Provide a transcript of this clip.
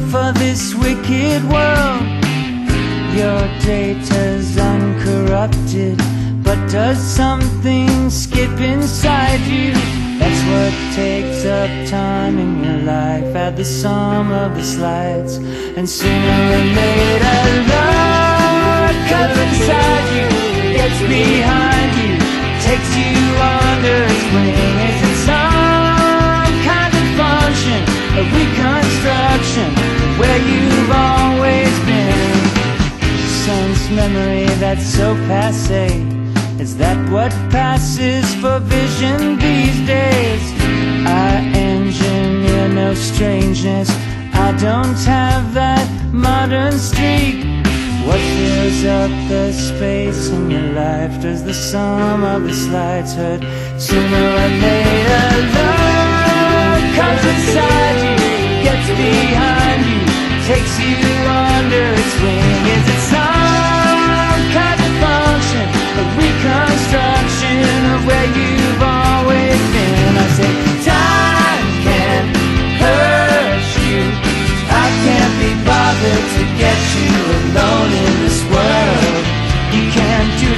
for this wicked world. Your data's uncorrupted, but does something skip inside you? That's what takes up time in your life. Add the sum of the slides, and sooner or later love comes inside you, gets behind you, takes you under its wing. Is it some kind of function of reconstruction where you've always been? Sense memory that's so passé, is that what passes for vision these days? I engineer no strangeness, I don't have that modern streak. What fills up the space in your life? Does the sum of the slides hurt sooner or later?